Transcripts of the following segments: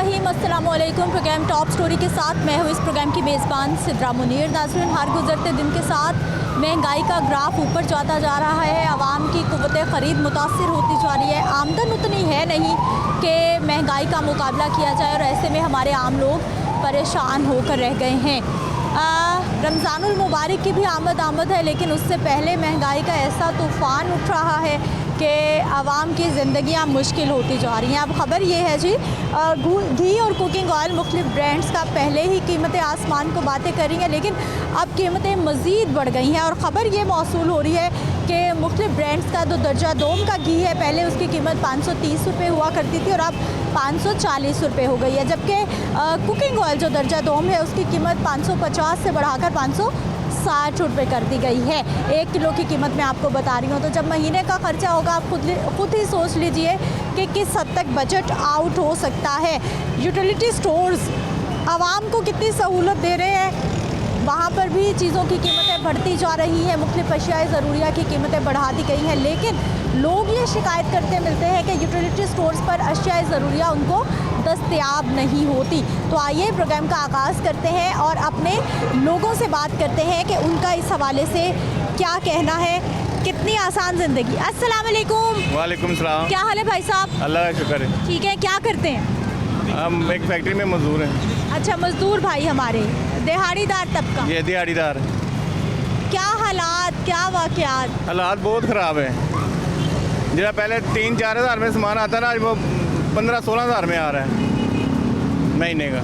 रहीम अस्सलाम वालेकुम। Programme top story के साथ मैं हूँ इस प्रोग्राम की मेज़बान सिद्रा मुनीर। नाज़रीन, हर गुजरते दिन के साथ महंगाई का ग्राफ ऊपर जाता जा रहा है। आवाम की क़ुव्वत ख़रीद मुतासर होती जा रही है। आमदन उतनी है नहीं कि महंगाई का मुकाबला किया जाए और ऐसे में हमारे आम लोग परेशान होकर रह गए हैं। रमज़ानुल मुबारक की भी आमद है, लेकिन उससे पहले महंगाई का ऐसा तूफ़ान उठ रहा है कि आवाम की ज़िंदगियाँ मुश्किल होती जा रही हैं। अब ख़बर ये है जी, घी और कुकिंग ऑयल मुख्तलिफ ब्रांड्स का पहले ही कीमतें आसमान को बातें कर रही हैं, लेकिन अब कीमतें मज़ीद बढ़ गई हैं। और ख़बर ये मौसूल हो रही है कि मुख्तलिफ ब्रांड्स का जो दर्जा दोम का घी है, पहले उसकी कीमत 530 रुपये हुआ करती थी और अब 540 रुपये हो गई है, जबकि कुकिंग ऑयल जो दर्जा दोम है उसकी कीमत 550 से बढ़ाकर 560 रुपये कर दी गई है। 1 किलो की कीमत मैं आपको बता रही हूँ। तो जब महीने का ख़र्चा होगा, आप खुद ही सोच लीजिए कि किस हद तक बजट आउट हो सकता है। यूटिलिटी स्टोर्स आवाम को कितनी सहूलत दे रहे हैं, वहाँ पर भी चीज़ों की कीमतें बढ़ती जा रही हैं। मुख्तलिफ अशियाए ज़रूरिया की कीमतें बढ़ा दी गई हैं, लेकिन लोग ये शिकायत करते मिलते हैं कि यूटिलिटी स्टोर्स पर अशियाए ज़रूरिया उनको दस्तयाब नहीं होती। तो आइए प्रोग्राम का आगाज़ करते हैं और अपने लोगों से बात करते हैं कि उनका इस हवाले से क्या कहना है। कितनी आसान ज़िंदगी। अस्सलाम वालेकुम। वालेकुम सलाम। क्या हाल है भाई साहब? अल्लाह का शुक्र है। ठीक है, क्या करते हैं? हम एक फैक्ट्री में मजदूर हैं। अच्छा, मजदूर भाई हमारे, दिहाड़ीदार तबका। ये दिहाड़ीदार। क्या हालात, क्या वाक़यात? हालात बहुत ख़राब हैं। जरा पहले 3-4 हज़ार में सामान आता ना, आज वो 15-16 हज़ार में आ रहा है महीने का।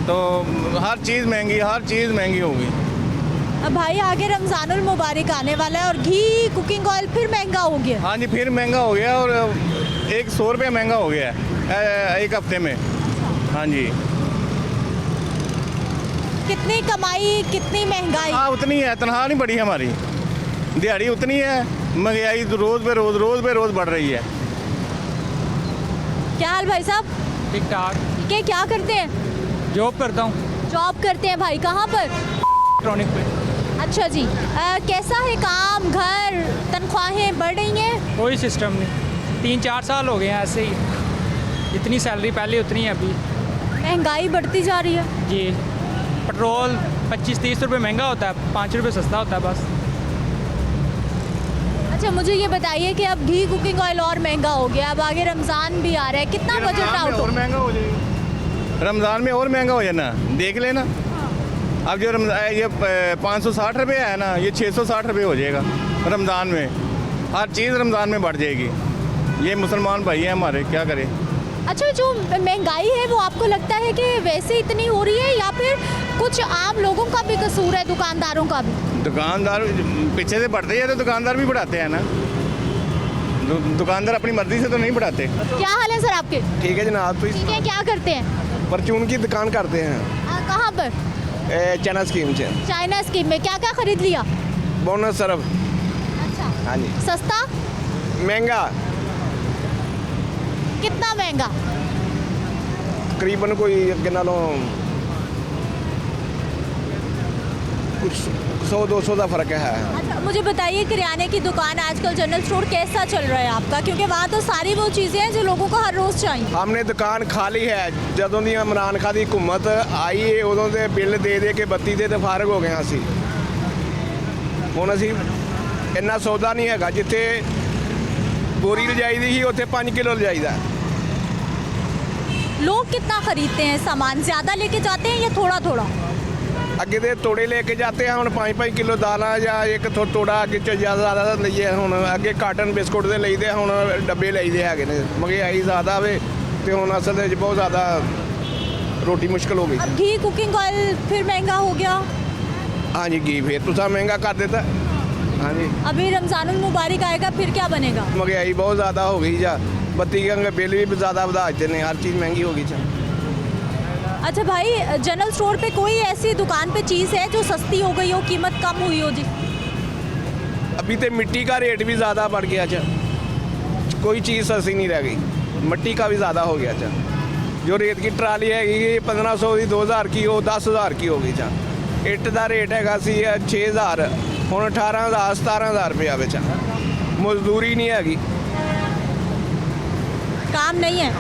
तो हर चीज़ महंगी होगी। अब भाई आगे रमज़ानुल मुबारक आने वाला है और घी कुकिंग ऑयल फिर महंगा हो गया। हाँ जी, फिर महंगा हो गया और 100 रुपये महंगा हो गया है 1 हफ्ते में। हाँ जी। कितनी कमाई, कितनी महंगाई? हाँ, उतनी है, तनख्वाह नहीं बढ़ी हमारी, दिहाड़ी उतनी है, महंगाई तो रोज़ पे रोज़ बढ़ रही है। क्या हाल भाई साहब? ठीक ठाक। ठीक है, क्या करते हैं? जॉब करता हूँ। जॉब करते हैं भाई, कहाँ पर? इलेक्ट्रॉनिक पे। अच्छा जी। कैसा है काम, घर, तनख्वाहें बढ़ रही हैं? कोई सिस्टम नहीं, 3-4 साल हो गए हैं ऐसे ही। जितनी सैलरी पहले उतनी है अभी। महंगाई बढ़ती जा रही है जी। पेट्रोल 25-30 रुपये महंगा होता है, 5 रुपये सस्ता होता है बस। अच्छा, मुझे ये बताइए कि अब घी कुकिंग ऑयल और महंगा हो गया, अब आगे रमज़ान भी आ रहा है, कितना बजट आउट हो? और महंगा हो जाएगा रमज़ान में, और महंगा हो जाना, देख लेना। अब जो ये 560 रुपये है ना, ये 660 रुपये हो जाएगा रमज़ान में। हर चीज़ रमज़ान में बढ़ जाएगी। ये मुसलमान भाई हैं हमारे, क्या करें। अच्छा, जो महंगाई है वो आपको लगता है कि वैसे इतनी हो रही है या फिर कुछ आम लोगों का भी कसूर है, दुकानदारों का भी? दुकानदार पीछे से बढ़ते हैं तो दुकानदार भी बढ़ाते हैं ना। दुकानदार अपनी मर्जी से तो नहीं बढ़ाते। क्या हाल है सर आपके? ठीक है जनाब। तो ठीक है, क्या करते हैं? परचून की दुकान करते हैं। कहाँ पर? चाइना स्कीम से। चाइना स्कीम में क्या क्या खरीद लिया? Bonus Surf. अच्छा। हाँ जी। सस्ता? महंगा। कितना महंगा? तकरीबन कोई अगे नालों कुछ 100-200 का फ़र्क है। अच्छा, मुझे बताइए किराने की दुकान आजकल जनरल स्टोर कैसा चल रहा है आपका? क्योंकि वहाँ तो सारी वो चीज़ें हैं जो लोगों को हर रोज़ चाहिए। हमने दुकान खाली है। जदों दी इमरान खान की हुकूमत आई है उदों दे बिल दे के बत्ती दे फारग हो गए असी। हुण असी इन्ना सौदा नहीं है, जिथे बोरी लजाई दी ही उत्थे 5 किलो लजाईदा। लोग कितना खरीदते हैं सामान? ज़्यादा लेके जाते हैं या थोड़ा थोड़ा? अगे दे तोड़े लेके जाते हैं, हम 5-5 किलो दाना या एक तोड़ा अगे ज़्यादा लीए। हम अगे कार्टन बिस्कुट के लईदे, हम डब्बे लईदे है। महंगाई ज़्यादा वे तो हम असल बहुत ज़्यादा रोटी मुश्किल हो गई। अब घी कुकिंग ऑयल फिर महंगा हो गया। हाँ जी, घी फिर तुसा महंगा कर देता। हाँ जी। अभी रमज़ानुल मुबारक आएगा, फिर क्या बनेगा? महंगाई बहुत ज़्यादा हो गई जा, बत्ती के बिल भी ज़्यादा बढ़ा देते हैं, हर चीज़ महंगी हो गई जा। अच्छा भाई, जनरल स्टोर पे कोई ऐसी दुकान पे चीज़ है जो सस्ती हो गई हो, कीमत कम हुई हो जी? अभी तो मिट्टी का रेट भी ज़्यादा बढ़ गया जा, कोई चीज़ सस्ती नहीं रह गई, मिट्टी का भी ज़्यादा हो गया जा। जो रेत की ट्राली है 1500 की 2000 की हो 10,000 की हो गई जा। इट का रेट है 6,000, हम 18,000-17,000 रुपया बेच। मजदूरी नहीं हैगी, काम नहीं है।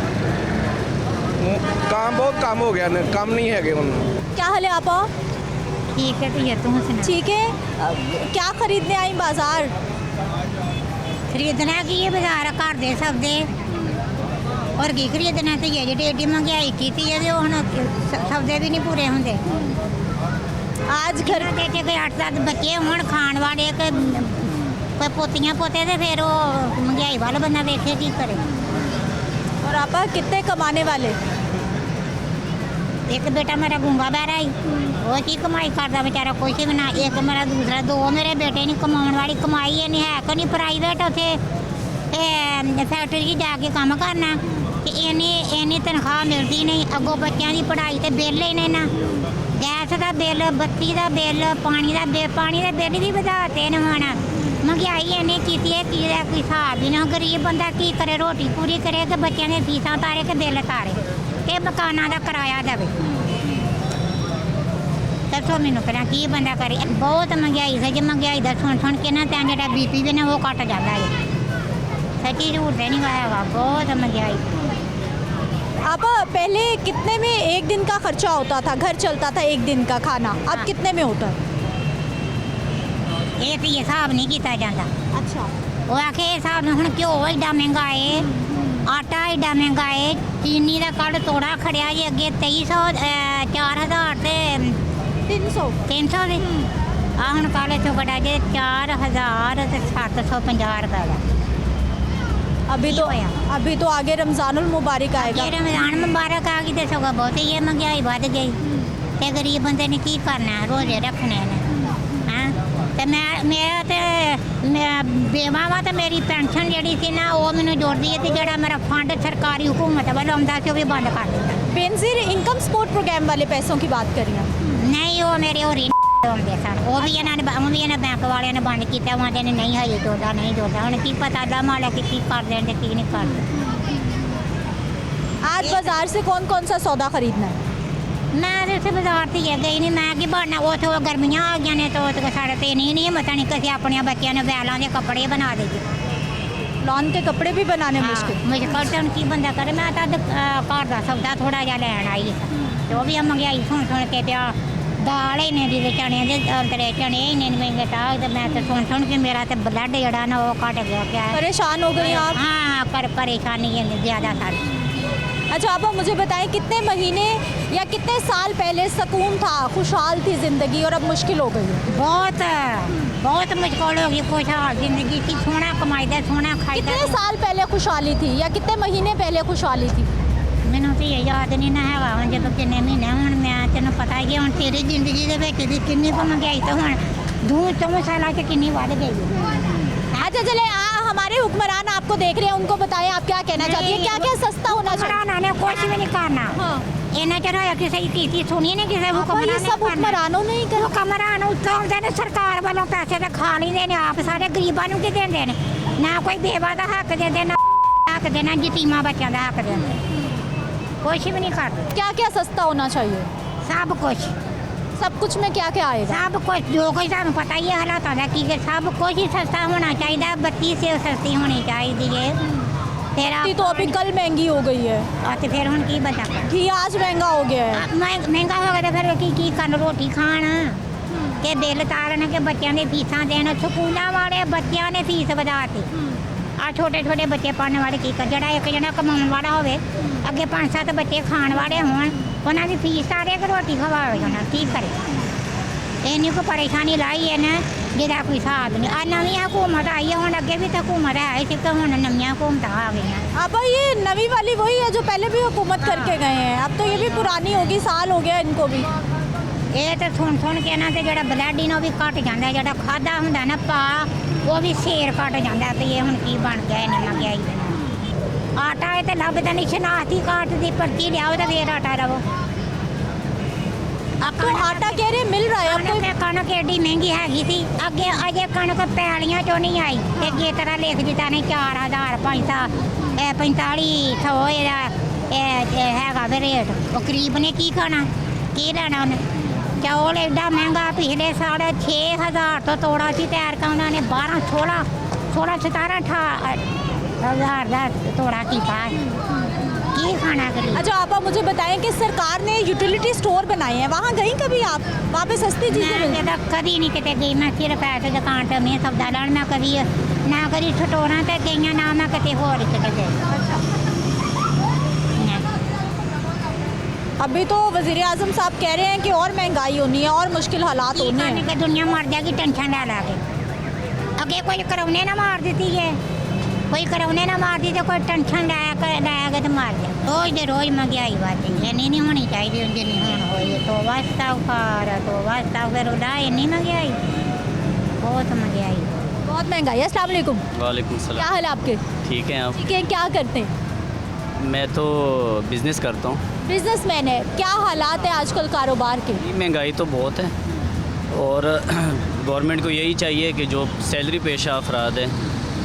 काम बहुत कम हो गया ने कम नहीं है ਹੁਣ क्या हाल है आपा? ठीक है भैया तू सुना ठीक है। क्या खरीदने आई बाजार? खरीदना की है बाजार घर दे सौदे और की खरीदना तो ये जी एडी महंगाई की है जो हुण सौदे भी नहीं पूरे होंगे आज घर घर के कोई 8-7 बच्चे होण खाण वाले कोई पोतियां पोते तो फिर वो महंगाई वाला बंदा देखे की करे। और आपा कितने कमाने वाले? एक बेटा मेरा गूंगा बहरा ही वो की कमाई करता बेचारा कुछ भी ना। एक मेरा दूसरा दो मेरे बेटे नहीं कमाने वाली कमाई है नहीं है को नहीं प्राइवेट उसे फैक्ट्री जाके काम करना कि इन्नी तनख्वाह मिलती नहीं अगों बच्चों की पढ़ाई तो बिल ही नहीं ना गैस का बिल बत्ती का बिल पानी का बिल भी बढ़ाते न होना महंगाई इन्नी की है कि कोई हिसाब भी ना। गरीब बंदा की करे रोटी पूरी करे कि बच्चों की फीसा तारे कि बिल तारे कि मकाना का किराया देवे दसो मैनू करा की बंदा करे। बहुत महंगाई है जी महंगाई का सुन के ना तो जो BP भी ना वो घट जाता है सच्ची झूठ नहीं है बहुत महंगाई। अब पहले कितने में एक दिन का खर्चा होता था? घर चलता था एक दिन का खाना, अब हाँ। कितने में होता है? ये तो हिसाब नहीं किया जाता। अच्छा। वो आखे हिसाब में हूँ घ्यो एडा महंगा है आटा एडा महंगा है चीनी का कल तोड़ा खड़िया जी अगे 2300 4000 से 300 दे आ हूँ कल इतों कटा जे 4750 रुपए का। अभी तो आगे रमजानुल मुबारक आएगा। ये रमजान मुबारक आ गई तो सगों बहुत ही महंगाई बढ़ गई तो गरीब बंदे ने की करना रोजे रखने ने हाँ तो मेरा तो बेवा वा तो मेरी पेंशन जी थी ना वो मैंने जोड़ती है तो जो मेरा फंड सरकारी हुकूमत वाला आंदा से वो भी बंद कर दिया। बेनजीर इनकम सपोर्ट प्रोग्राम वाले पैसों की बात करिए। नहीं वो मेरे और आते सन वो भी इन्हें बैंक वाले ने बंद किया वहाँ ने नहीं है जोड़ा नहीं जोड़ा हूँ की पता ला माला की कर दें की नहीं कर दें। आज बाजार से कौन कौन सा सौदा खरीदना है? मैं तो उसे बाजार से गई नहीं मैं कि बढ़ना वो तो गर्मियाँ आ गई ने तो साढ़े तो नहीं पता नहीं किसी अपने बच्चों ने बैलों के कपड़े बना देगी लॉन के कपड़े भी बनाने मुश्किल। मुझे तो की बंदा करे मैं तो घर का सौदा थोड़ा जहा लैन आई तो भी महंगाई सुन के तो दाल ही नहीं दी चने अंतरे चने ही नहीं महंगे तो मैं तो सुन के मेरा तो ब्लड जड़ा ना वो घट गया क्या परेशान हो गई आप? हाँ परेशानी है ज़्यादा सारी। अच्छा आप मुझे बताएं कितने महीने या कितने साल पहले सुकून था खुशहाल थी ज़िंदगी और अब मुश्किल हो गई है? बहुत मुश्किल हो गई खुशहाल जिंदगी की सोना कमाईदा सोना खाईदा। कितने साल पहले खुशहाली थी या कितने महीने पहले खुशहाली थी? मैनू तो ये याद नहीं ना है हम जब किन्ने महीने हूँ मैं तेन पता ही है हूँ तेरी जिंदगी के किन्नी को महंगाई तो हूँ 2 साल से किन्नी बढ़ गई। अच्छा चले हमारे हुक्मरान आपको देख रहे हैं उनको बताएं आप क्या कहना चाहती है क्या क्या सस्ता होना चाहिए? हुक्मरान ने कुछ भी नहीं करना इन्हें चढ़ाया किसी की सुनी नहीं किसी ये सब हुक्मरानों ने ही करा। हुक्मरान उत्तों आते ने सरकार वालों पैसे तो खा लेंदे ने आप सारे गरीबां नूं की देंदे ने ना कोई बेवा का हक देंदे ना हक देना यतीमा बच्चों का हक देंदे कुछ भी नहीं करते। क्या क्या सस्ता होना चाहिए? सब कुछ में क्या क्या आएगा? सब कुछ जो कोई सानू पता ही है हालात कि सब कुछ ही सस्ता होना चाहिए बत्ती से सस्ती होनी चाहिए फिर तो अभी कल महंगी हो गई है तो फिर हम की बता घी आज महंगा हो गया है। महंगा हो गया तो फिर की कर रोटी खाना के बिल तारन के बच्चों की फीसा देना स्कूलों वाले बच्चों ने फीस बढ़ाती आ छोटे छोटे बच्चे पढ़ने वाले की कर जरा एक जना कमाने वाला हो अगे 5-7 बच्चे खाने वाले होना फीस तारे के रोटी खवाओ जाना की करे इन्नी को परेशानी लाई है ना जिदा कोई हिसाब नहीं आ नवी हुकूमत आई है हूँ अगे भी तो हुकूमत है तो हूँ नवी हुकूमत आ गई हैं। अब ये नवी वाली वही है जो पहले भी हुकूमत करके गए हैं अब तो ये भी पुरानी होगी साल हो गया इनको भी। ये तो सुन के ना तो जो ब्लड ही भी घट जाता जो खादा होंगे ना पा वो भी शेर घट जाता तो ये हूँ की बन गया इन्हें महंगाई आटा है तो लभदा नहीं शनाख्ती कार्ड की पर्ची लियाओ तो फिर आटा लवो तो आटा कह रहे मिल रहा है अब तो कणक एडी महंगी हैगी थी अगे अजे कणक पैलियां चो नहीं आई तो ये तरह लिख दिता नहीं 4000 4500 हैगा भी रेट वो गरीब ने की खाना की लेना उन्हें चौल एडा महंगा पिछले साल 6000 तो तोड़ा सी तैयार का उन्होंने 12 16 17 18 हज़ार का तोड़ा किया की खाना करी। अच्छा आपा मुझे बताएं कि सरकार ने यूटिलिटी स्टोर बनाए हैं, वहाँ गई कभी आप? वहाँ पे सस्ती चीज़ें मिलती मैं तो कभी नहीं किते गई, मैं सिर्फ ऐसे दुकान पे मैं सौदा लेन मैं कभी ना कभी ठटोरा ते गई ना मैं किते होर किते गई। अभी तो वज़ीर आज़म साहब कह रहे हैं कि और महंगाई होनी है और मुश्किल हालात होने हैं। कि दुनिया मर जाएगी टेंशन ला ला के। अगे कोई करौने ना मार देती है, कोई करौने ना मार दी तो कोई टेंशन लाया तो मार जाए। रोज दे रोज महंगाई बढ़ती है, नहीं होनी चाहिए जिन्नी होनी हुई। तो वास्ता फिर उड़ा इन्नी महंगाई, बहुत महंगाई, बहुत महंगाई है। अस्सलाम वालेकुम। वालेकुम क्या सलाम। हाल है आपके? ठीक है आप? ठीक है, क्या करते हैं? मैं तो बिज़नेस करता हूँ। बिजनेसमैन है। क्या हालात है आजकल कारोबार के? महंगाई तो बहुत है और गवर्नमेंट को यही चाहिए कि जो सैलरी पेशा अफराद हैं,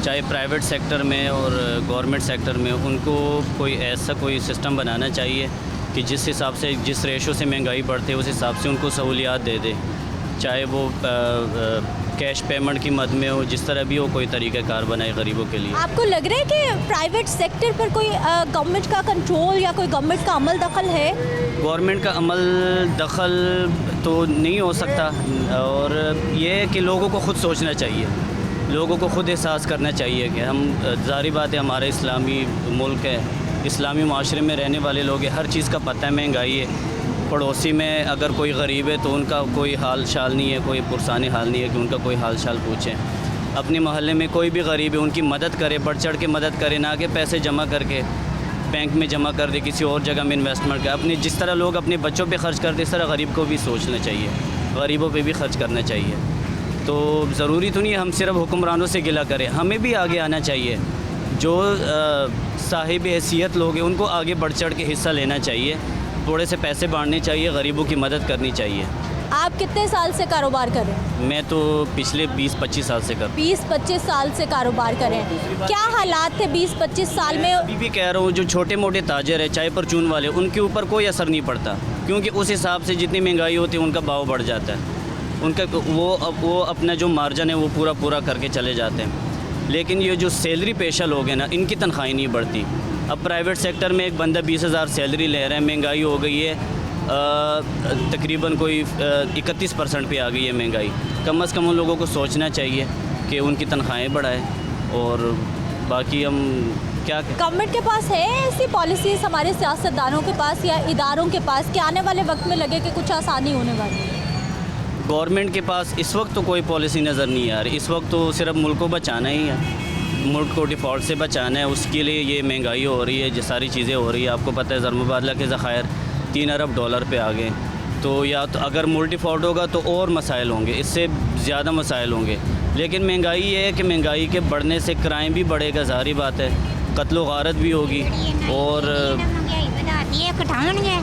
चाहे प्राइवेट सेक्टर में और गवर्नमेंट सेक्टर में, उनको कोई ऐसा कोई सिस्टम बनाना चाहिए कि जिस हिसाब से जिस रेशो से महंगाई बढ़ती है उस हिसाब से उनको सहूलियात दे दे, चाहे वो कैश पेमेंट की मद में हो, जिस तरह भी हो, कोई तरीक़ाकार बनाए गरीबों के लिए। आपको लग रहा है कि प्राइवेट सेक्टर पर कोई गवर्नमेंट का कंट्रोल या कोई गवर्नमेंट का अमल दखल है? गवर्नमेंट का अमल दखल तो नहीं हो सकता, और ये है कि लोगों को ख़ुद सोचना चाहिए, लोगों को ख़ुद एहसास करना चाहिए कि हम, ज़ाहिर बात है हमारा इस्लामी मुल्क है, इस्लामी माशरे में रहने वाले लोग हैं, हर चीज़ का पता है, महंगाई है। पड़ोसी में अगर कोई गरीब है तो उनका कोई हाल शाल नहीं है, कोई पुरसानी हाल नहीं है कि उनका कोई हाल शाल पूछें। अपने मोहल्ले में कोई भी गरीब है उनकी मदद करे, बढ़ चढ़ के मदद करे, ना कि पैसे जमा करके बैंक में जमा कर दे, किसी और जगह में इन्वेस्टमेंट कर। अपने जिस तरह लोग अपने बच्चों पे खर्च करते, इस तरह गरीब को भी सोचना चाहिए, गरीबों पे भी खर्च करना चाहिए। तो ज़रूरी तो नहीं है हम सिर्फ हुक्मरानों से गिला करें, हमें भी आगे आना चाहिए। जो साहिब हैसियत लोग हैं उनको आगे बढ़ चढ़ के हिस्सा लेना चाहिए, थोड़े से पैसे बांटने चाहिए, गरीबों की मदद करनी चाहिए। आप कितने साल से कारोबार कर रहे हैं? मैं तो पिछले 20-25 साल से कर 20-25 साल से कारोबार कर रहे हैं। क्या हालात थे 20-25 साल में? अभी भी कह रहा हूँ, जो छोटे मोटे ताजर है, चाय परचून वाले, उनके ऊपर कोई असर नहीं पड़ता, क्योंकि उस हिसाब से जितनी महंगाई होती है उनका भाव बढ़ जाता है, उनका वो अपना जो मार्जिन है वो पूरा करके चले जाते हैं। लेकिन ये जो सैलरी पेशा लोग हैं ना, इनकी तनख्वाही नहीं बढ़ती। अब प्राइवेट सेक्टर में एक बंदा 20,000 सैलरी ले रहा है, महंगाई हो गई है तकरीबन कोई 31% पे आ गई है महंगाई। कम से कम उन लोगों को सोचना चाहिए कि उनकी तनख्वाहें बढ़ाएं, और बाकी हम क्या गवर्नमेंट के पास है ऐसी पॉलिसीज़, हमारे सियासतदानों के पास या इदारों के पास, कि आने वाले वक्त में लगे कि कुछ आसानी होने वाली है? गवर्नमेंट के पास इस वक्त तो कोई पॉलिसी नज़र नहीं आ रही। इस वक्त तो सिर्फ मुल्क को बचाना ही है, मुल्क को डिफ़ॉल्ट से बचाना है, उसके लिए ये महंगाई हो रही है, ये सारी चीज़ें हो रही है। आपको पता है ज़र मुबादला के ज़खायर $3 अरब पे आ गए, तो या तो अगर मुल्क डिफ़ॉल्ट होगा तो और मसाइल होंगे, इससे ज़्यादा मसाइल होंगे। लेकिन महंगाई ये है कि महंगाई के बढ़ने से क्राइम भी बढ़ेगा, ज़ाहिर बात है, कत्ल व गारत भी होगी, और महंगाई बढ़ाती है, घटाउणगे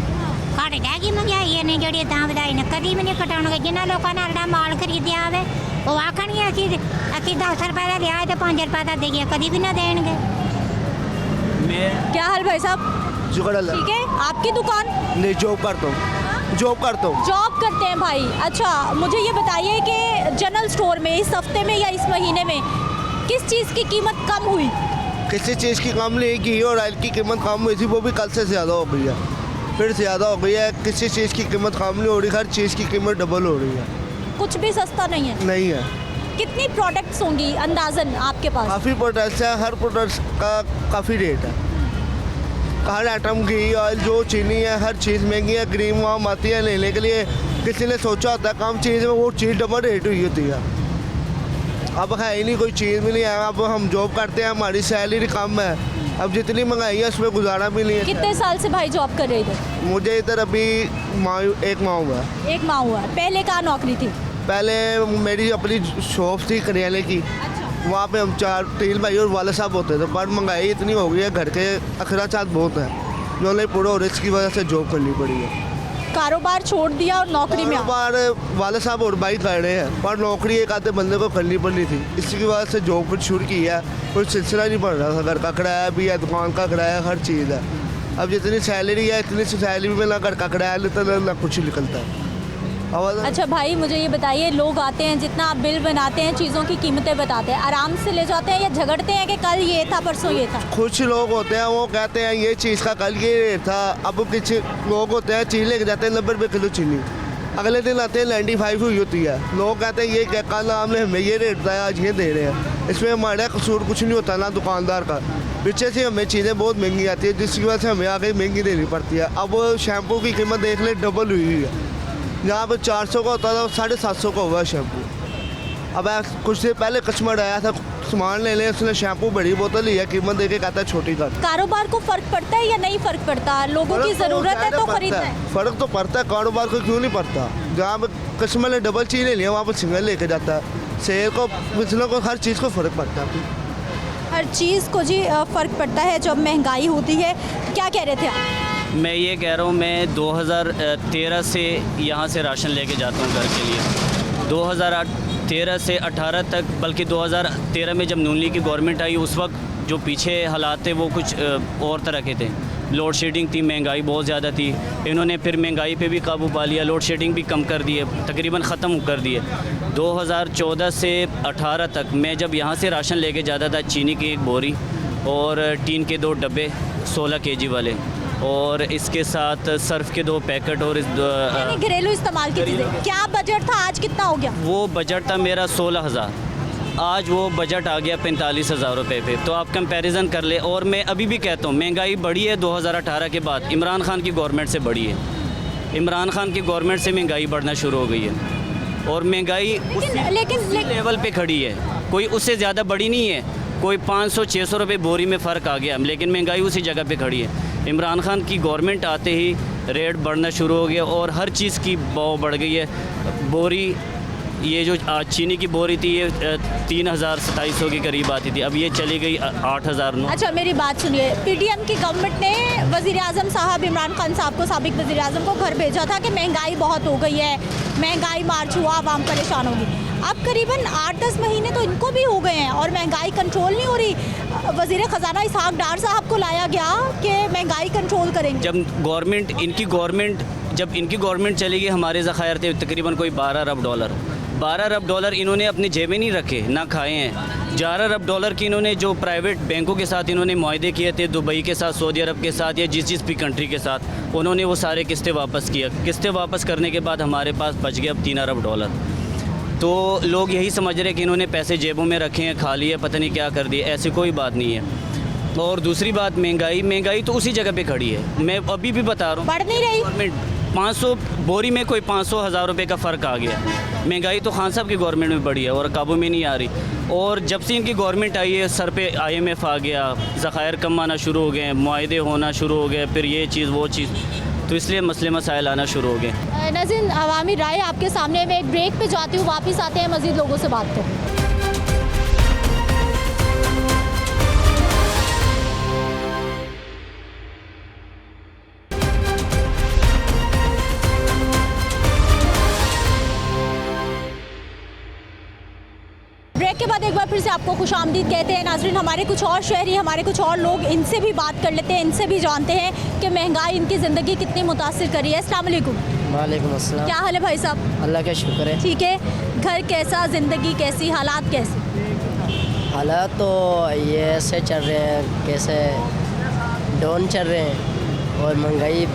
घट जाएगी महंगाई ने जी बढ़ाई ने कभी भी नहीं घटाउणगे। जिन्होंने लोगों ने माल खरीदया आवे वो आखणगे असी 10 रुपए का लिया तो 5 रुपए का देंगे, कभी भी ना देंगे। क्या हाल भाई साहब? शुक्र अल्लाह। ठीक है। आपकी दुकान? नहीं, जॉब करता हूँ। जॉब करते हैं भाई। अच्छा मुझे ये बताइए कि जनरल स्टोर में इस हफ्ते में या इस महीने में किस चीज़ की कीमत कम हुई? किसी चीज़ की कम नहीं की, और ऑयल की कीमत कम हुई थी, वो भी कल से ज़्यादा हो गई है, फिर ज़्यादा हो गई है। किसी चीज़ की कीमत कम नहीं हो रही, हर चीज़ की कीमत डबल हो रही है। कुछ भी सस्ता नहीं है? नहीं है। कितनी प्रोडक्ट्स होंगी अंदाजन आपके पास? काफ़ी प्रोडक्ट्स है, हर प्रोडक्ट्स का काफ़ी रेट है। हर आइटम घी, ऑयल, जो चीनी है, हर चीज़ महंगी है। क्रीम वाम आती है लेने के लिए, किसी ने सोचा होता है कम चीज़ में, वो चीज़ डबल रेट हुई होती है। अब है ही नहीं, कोई चीज़ भी नहीं है। अब हम जॉब करते हैं, हमारी सैलरी कम है, अब जितनी महंगाई है उसमें गुजारा भी नहीं है। कितने साल से भाई जॉब कर रहे इधर? मुझे इधर अभी 1 माह हुआ है। 1 माह हुआ है। पहले कहाँ नौकरी थी? पहले मेरी अपनी शॉप थी करियाने की, वहाँ पे हम 3 भाई और वाले साहब होते थे, पर महंगाई इतनी हो गई है, घर के अखराजात बहुत हैं, जो नहीं पूरा, और इसकी वजह से जॉब करनी पड़ी है। कारोबार छोड़ दिया और नौकरी में? कारोबार वाले साहब और भाई कर रहे हैं, पर नौकरी एक आधे बंदे को करनी पड़नी थी, इसी की वजह से जॉब फिर शुरू की है। कोई सिलसिला नहीं बढ़ रहा था, घर का किराया भी है, दुकान का किराया, हर चीज़ है। अब जितनी सैलरी है इतनी सैलरी में ना घर का किराया लेता ना कुछ निकलता है। अब अच्छा भाई, मुझे ये बताइए, लोग आते हैं, जितना आप बिल बनाते हैं, चीज़ों की कीमतें बताते हैं, आराम से ले जाते हैं या झगड़ते हैं कि कल ये था परसों ये था? कुछ लोग होते हैं वो कहते हैं ये चीज़ का कल ये रेट था। अब कुछ लोग होते हैं चीज़ लेके जाते हैं 90 रुपये किलो चीनी, अगले दिन आते हैं 95 हुई होती है। लोग कहते हैं ये क्या, कल हमने हमें ये रेट बताया, आज ये दे रहे हैं। इसमें हमारा कसूर कुछ नहीं होता ना दुकानदार का, पीछे से हमें चीज़ें बहुत महंगी आती है जिसकी वजह से हमें आगे महंगी देनी पड़ती है। अब शैम्पू की कीमत देख ले डबल हुई है, जहाँ पर 400 का होता था 750 का हुआ शैम्पू। अब कुछ देर पहले कस्टमर आया था सामान लेने, उसने शैम्पू बड़ी बोतल लिया, कीमत दे के कहता है छोटी कर। कारोबार को फ़र्क पड़ता है या नहीं फ़र्क पड़ता? लोगों की ज़रूरत है तो खरीदना है। फ़र्क तो पड़ता है, कारोबार को क्यों नहीं पड़ता? जहाँ पर कस्टमर ने डबल चीज़ ले लिया वहाँ पर सिंगल लेके जाता है। सेल को, बिजनेस को, हर चीज़ को फ़र्क पड़ता है। हर चीज़ को जी फ़र्क पड़ता है जब महंगाई होती है। क्या कह रहे थे आप? मैं ये कह रहा हूँ, मैं 2013 से यहाँ से राशन लेके जाता हूँ घर के लिए। 2013 से 18 तक, बल्कि 2013 में जब नून लीग की गवर्नमेंट आई, उस वक्त जो पीछे हालात थे वो कुछ और तरह के थे। लोड शेडिंग थी, महंगाई बहुत ज़्यादा थी। इन्होंने फिर महंगाई पे भी काबू पा लिया, लोड शेडिंग भी कम कर दिए, तकरीबन ख़त्म कर दिए। 2014 से 18 तक मैं जब यहाँ से राशन लेके जाता था, चीनी की एक बोरी और टीन के 2 डब्बे 16 केजी वाले, और इसके साथ सर्फ के 2 पैकेट और यानी घरेलू इस्तेमाल की चीज़ें। क्या बजट था, आज कितना हो गया? वो बजट था मेरा 16,000, आज वो बजट आ गया 45,000 रुपये पे। तो आप कंपैरिजन कर ले। और मैं अभी भी कहता हूँ महंगाई बढ़ी है 2018 के बाद, इमरान खान की गवर्नमेंट से बढ़ी है। इमरान खान की गवर्नमेंट से महंगाई बढ़ना शुरू हो गई है और महंगाई लेकिन लेवल पे खड़ी है, कोई उससे ज़्यादा बड़ी नहीं है। कोई 500-600 रुपये बोरी में फ़र्क आ गया, लेकिन महंगाई उसी जगह पे खड़ी है। इमरान खान की गवर्नमेंट आते ही रेट बढ़ना शुरू हो गया और हर चीज़ की भाव बढ़ गई है। बोरी, ये जो चीनी की बोरी थी ये 3,000-2,700 के करीब आती थी, अब ये चली गई 8,000। अच्छा मेरी बात सुनिए, पीडीएम की गवर्नमेंट ने वज़ीर आज़म साहब इमरान खान साहब को, साबिक वज़ीर आज़म को घर भेजा था कि महंगाई बहुत हो गई है, महंगाई मार्च हुआ, आवाम परेशान होगी। अब करीबन 8-10 महीने तो इनको भी हो गए हैं और महंगाई कंट्रोल नहीं हो रही। वज़ीर ख़जाना इसहाक डार साहब को लाया गया कि महंगाई कंट्रोल करेंगे। जब इनकी गवर्नमेंट चली गई, हमारे ज़खायर थे तकरीबन कोई 12 अरब डॉलर। 12 अरब डॉलर इन्होंने अपनी जेबें नहीं रखे, ना खाए हैं। 11 अरब डॉलर की इन्होंने जो प्राइवेट बैंकों के साथ इन्होंने मुआहदे किए थे, दुबई के साथ, सऊदी अरब के साथ या जिस भी कंट्री के साथ, उन्होंने वो सारे किस्तें वापस किया। किस्तें वापस करने के बाद हमारे पास बच गया अब 3 अरब डॉलर। तो लोग यही समझ रहे कि इन्होंने पैसे जेबों में रखे हैं, खा लिए, पता नहीं क्या कर दिए। ऐसी कोई बात नहीं है। और दूसरी बात, महंगाई तो उसी जगह पे खड़ी है। मैं अभी भी बता रहा हूँ, बढ़ नहीं रही। गवर्नमेंट 500 बोरी में कोई 500,000 रुपये का फ़र्क आ गया। महंगाई तो खान साहब की गवर्नमेंट में बढ़ी है और काबू में नहीं आ रही। और जब से इनकी गवर्नमेंट आई है, सर पे IMF आ गया, ज़खायर कम आना शुरू हो गए, मुआहदे होना शुरू हो गए, फिर ये चीज़ वो चीज़, तो इसलिए मसले मसाइल आना शुरू हो गए। नाज़रीन, अवामी राय आपके सामने, मैं एक ब्रेक पे जाती हूँ, वापस आते हैं, मज़ीद लोगों से बात करें। ब्रेक के बाद एक बार फिर से आपको खुशामदीद कहते हैं। नाज़रीन, हमारे कुछ और शहरी, हमारे कुछ और लोग, इनसे भी बात कर लेते हैं, इनसे भी जानते हैं कि महंगाई इनकी ज़िंदगी कितनी मुतासिर करी है। अस्सलाम वालेकुम। वालेकुम अस्सलाम। क्या हाल है भाई साहब? अल्लाह का शुक्र है। ठीक है। घर कैसा, ज़िंदगी कैसी, हालात कैसे? हालात तो ये ऐसे चल रहे हैं, कैसे डाउन चल रहे हैं और महंगाई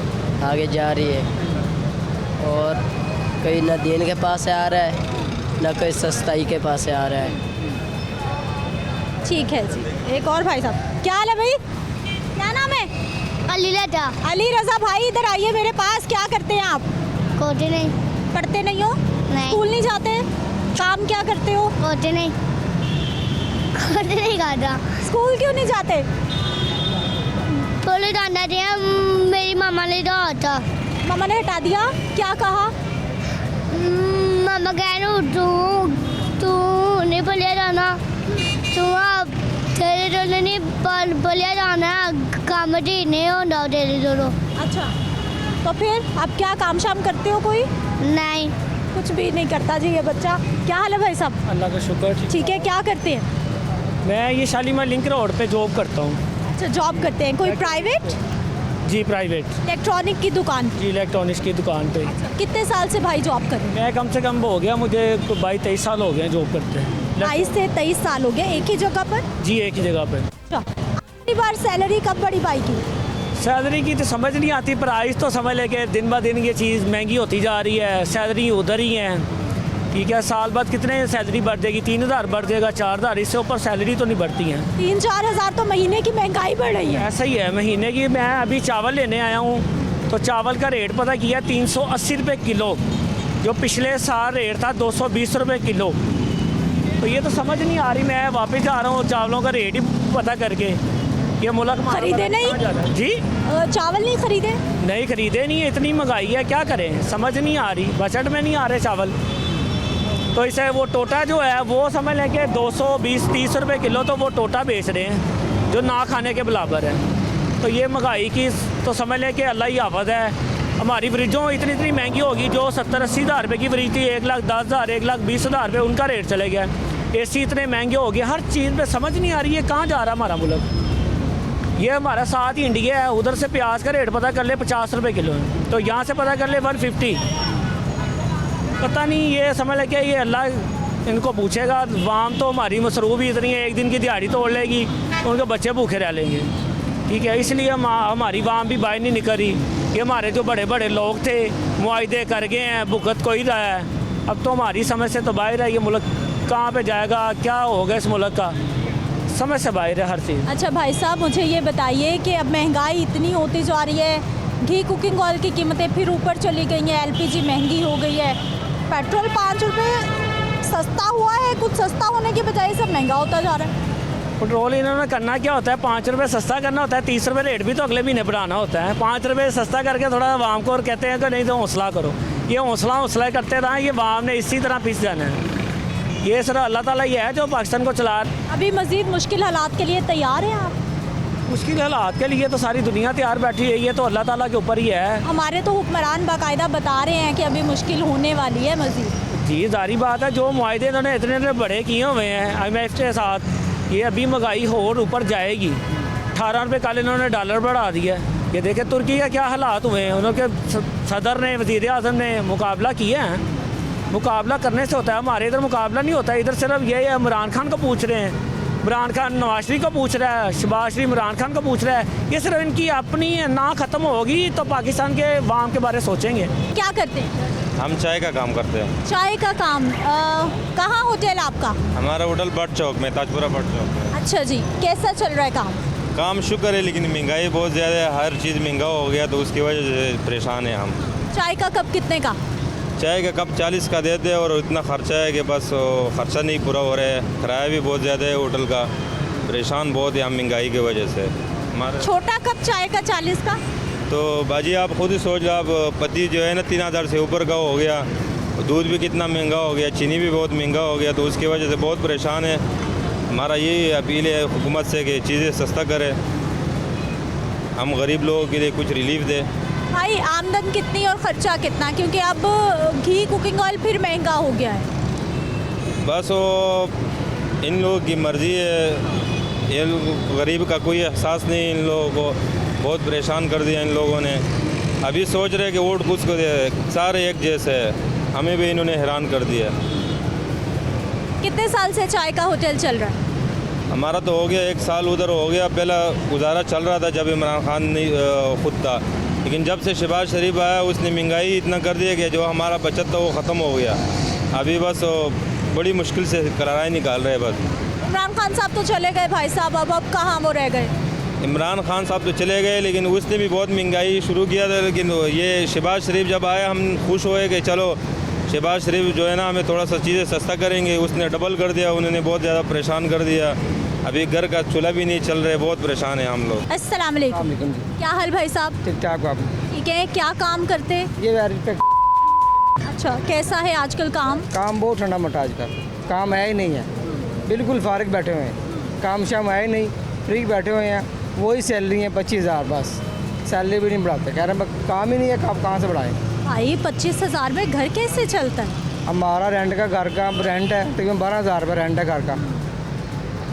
आगे जा रही है और कोई ना दीन के पास से आ रहा है, ना कोई सस्ताई के पास से आ रहा है। ठीक है जी। एक और भाई साहब, क्या हाल है भाई? क्या नाम है? अली रजा। अली रजा भाई, इधर आइए मेरे पास। क्या करते हैं आप? कुछ नहीं। पढ़ते नहीं हो? नहीं। स्कूल नहीं जाते? काम क्या करते हो? कुछ नहीं करता। स्कूल क्यों नहीं जाते? बोले जाना चाहिए, मेरी मामा ने तो था। मामा ने हटा दिया? क्या कहा? मामा कह रहे तू नहीं बोलिया जाना, तू आप तेरे दोनों नहीं बोलिया जाना, काम ठीक नहीं होता तेरे दोनों। अच्छा, तो फिर आप क्या काम शाम करते हो? कोई नहीं, कुछ भी नहीं करता जी ये बच्चा। क्या हाल है भाई साहब? अल्लाह का शुक्र। ठीक है। क्या करते हैं? मैं ये शालीमार लिंक रोड पे जॉब करता हूँ। अच्छा, जॉब करते हैं। कोई प्राइवेट? जी प्राइवेट। इलेक्ट्रॉनिक की दुकान जी इलेक्ट्रॉनिक्स की दुकान पे। कितने साल से भाई जॉब कर रहे हैं? मैं कम से कम हो गया मुझे 22-23 साल हो गए जॉब करते हैं। 22 से 23 साल हो गए एक ही जगह पर? जी एक ही जगह पे। अच्छा, अगली बार सैलरी कब बढ़ी भाई की? सैलरी की तो समझ नहीं आती, प्राइस तो समझ लेके दिन ब दिन ये चीज़ महंगी होती जा रही है, सैलरी उधर ही है। ठीक है, साल बाद कितने सैलरी बढ़ जाएगी? 3,000 बढ़ जाएगा, 4,000, इससे ऊपर सैलरी तो नहीं बढ़ती हैं। 3-4 हज़ार तो महीने की महंगाई बढ़ रही है। ऐसा ही है महीने की। मैं अभी चावल लेने आया हूँ तो चावल का रेट पता किया 380 रुपये किलो, जो पिछले साल रेट था 220 रुपये किलो। तो ये तो समझ नहीं आ रही। मैं वापस जा रहा हूँ चावलों का रेट ही पता करके। ये मुल्क खरीदे नहीं? जी चावल नहीं खरीदे? नहीं खरीदे नहीं, इतनी महंगाई है, क्या करें, समझ नहीं आ रही, बजट में नहीं आ रहे चावल। तो इसे वो टोटा जो है वो समझ लें कि 220-30 रुपये किलो, तो वो टोटा बेच रहे हैं जो ना खाने के बराबर है। तो ये महंगाई की तो समझ लें कि अल्लाह ही हाफ़िज़ है। हमारी फ्रिजों इतनी महंगी होगी, जो 70-80 हज़ार रुपये की फ्रिज थी 1,10,000, 1,20,000 रुपये उनका रेट चले गया। AC इतने महंगे हो गए, हर चीज़ पे समझ नहीं आ रही है कहाँ जा रहा हमारा मुल्क। ये हमारा साथ ही इंडिया है, उधर से प्याज का रेट पता कर ले 50 रुपये किलो है, तो यहाँ से पता कर ले 150। पता नहीं, ये समझ लगे ये अल्लाह इनको पूछेगा। वाम तो हमारी मसरूफ़ ही इतनी है, एक दिन की दिहाड़ी तोड़ लेगी, उनके बच्चे भूखे रह लेंगे। ठीक है, इसलिए हमारी वाम भी बाहर नहीं निकल रही। ये हमारे जो बड़े बड़े लोग थे मुआहदे कर गए हैं, भुगत को ही रहा है। अब तो हमारी समझ से तो बाहर है, ये मुल्क कहाँ पे जाएगा, क्या होगा इस मुल्क का, समझ से बाहर है हर चीज़। अच्छा भाई साहब, मुझे ये बताइए कि अब महंगाई इतनी होती जा रही है, घी कुकिंग ऑयल की कीमतें फिर ऊपर चली गई हैं, LPG महंगी हो गई है, पेट्रोल 5 रुपये सस्ता हुआ है, कुछ सस्ता होने की बजाय सब महंगा होता जा रहा है। पेट्रोल इन्होंने करना क्या होता है, 5 रुपये सस्ता करना होता है, 30 रुपये रेट भी तो अगले महीने बढ़ाना होता है। 5 रुपये सस्ता करके थोड़ा वाम को और कहते हैं कि नहीं तो हौसला करो। ये हौसला करते रहें, ये वाम ने इसी तरह पिस जाना है। ये सिर्फ अल्लाह ताला ही है जो पाकिस्तान को चला। अभी मज़ीद मुश्किल हालात के लिए तैयार हैं आप? मुश्किल हालात के लिए तो सारी दुनिया तैयार बैठी है, ये तो अल्लाह ताला के ऊपर ही है। हमारे तो हुक्मरान बाकायदा बता रहे हैं कि अभी मुश्किल होने वाली है मज़ीद। जी जारी बात है, जो मुआहदे इन्होंने इतने बड़े किए हुए हैं IMF के साथ, ये अभी महंगाई और ऊपर जाएगी। 18 रुपये कल इन्होंने डॉलर बढ़ा दिया। ये देखें तुर्की का क्या हालात हुए हैं, उनके सदर ने, वज़ीर आज़म ने मुकाबला किया है। मुकाबला करने से होता है, हमारे इधर मुकाबला नहीं होता। इधर सिर्फ ये इमरान खान को पूछ रहे हैं, इमरान खान नवाज शरीफ को पूछ रहा है, शहबाज शरीफ इमरान खान को पूछ रहा है। ये सिर्फ इनकी अपनी ना ख़त्म होगी तो पाकिस्तान के वाम के बारे में सोचेंगे। क्या करते हैं? हम चाय का काम करते हैं। चाय का काम। कहाँ होटल आपका? हमारा होटल बट चौक में, ताजपुरा बट चौक में। अच्छा जी, कैसा चल रहा है काम? काम शुक्र है, लेकिन महंगाई बहुत ज़्यादा है, हर चीज़ महंगा हो गया, तो उसकी वजह से परेशान है हम। चाय का कप कितने का? चाय का कप 40 का देते हैं, और इतना खर्चा है कि बस खर्चा नहीं पूरा हो रहा है। किराया भी बहुत ज़्यादा है होटल का, परेशान बहुत है हम महंगाई की वजह से। हमारा छोटा कप चाय का 40 का? तो बाजी आप खुद ही सोच लो, आप पति जो है ना 3,000 से ऊपर का हो गया, दूध भी कितना महंगा हो गया, चीनी भी बहुत महंगा हो गया, तो उसकी वजह से बहुत परेशान है। हमारा यही अपील है हुकूमत से कि चीज़ें सस्ता करे, हम गरीब लोगों के लिए कुछ रिलीफ दे। भाई आमदन कितनी और ख़र्चा कितना, क्योंकि अब घी कुकिंग ऑयल फिर महंगा हो गया है। बस वो इन लोगों की मर्ज़ी है, ये गरीब का कोई एहसास नहीं। इन लोगों को बहुत परेशान कर दिया इन लोगों ने। अभी सोच रहे कि वोट किसको दे, सारे एक जैसे है, हमें भी इन्होंने हैरान कर दिया। कितने साल से चाय का होटल चल रहा है? हमारा तो हो गया 1 साल उधर हो गया। पहला गुजारा चल रहा था जब इमरान खान नहीं खुद था, लेकिन जब से शहबाज शरीफ आया उसने महंगाई इतना कर दिया कि जो हमारा बचत था वो ख़त्म हो गया। अभी बस बड़ी मुश्किल से कराराई निकाल रहे हैं बस। इमरान खान साहब तो चले गए भाई साहब, अब कहाँ वो रह गए? इमरान खान साहब तो चले गए, लेकिन उसने भी बहुत महंगाई शुरू किया था। लेकिन ये शहबाज शरीफ जब आया हम खुश हुए कि चलो शहबाज शरीफ जो है ना हमें थोड़ा सा चीज़ें सस्ता करेंगे। उसने डबल कर दिया, उन्होंने बहुत ज़्यादा परेशान कर दिया। अभी घर का चूल्हा भी नहीं चल रहे, बहुत परेशान है हम लोग। अस्सलाम वालेकुम। क्या हाल भाई साहब? ठीक ठाक बाबू। ठीक है, क्या काम करते? ये अच्छा, कैसा है आजकल काम? काम बहुत ठंडा मोटा आजकल, काम है ही नहीं है, बिल्कुल फारिग बैठे हुए हैं, काम शाम है ही नहीं, फ्री बैठे हुए हैं। वही सैलरी है 25,000, बस सैलरी भी नहीं बढ़ाते। कह रहे हैं काम ही नहीं है, आप कहाँ से बढ़ाएं? भाई 25,000 में घर कैसे चलता है? हमारा रेंट का घर का रेंट है तकरीबन 12,000 रुपये रेंट है घर का।